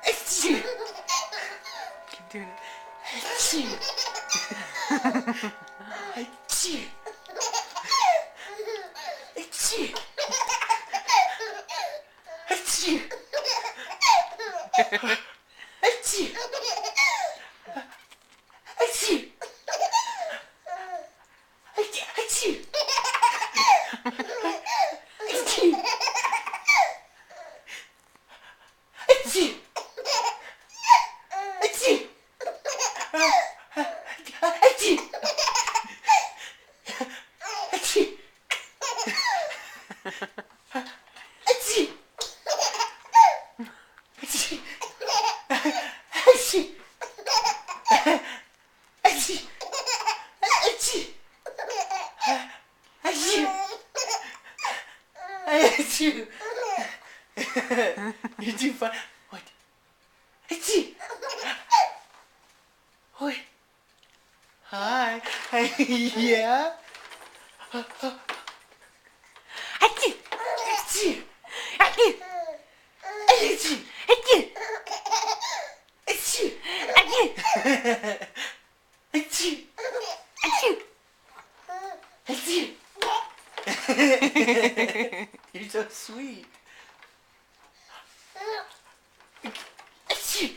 Achoo. Keep doing it. Achoo. Achoo. Achoo. Achoo. Achoo. Achoo. Achoo. Achoo. Achoo. Achoo. Achoo. Achoo. Achoo. Achoo. Achoo. Achoo. Achoo. Achoo. You're too fun. What? Achoo. What? Hi. Yeah? Achoo. Achoo. Achoo. Achoo. Achoo. Achoo. Achoo. Achoo. Achoo. Achoo. You're so sweet. Achoo.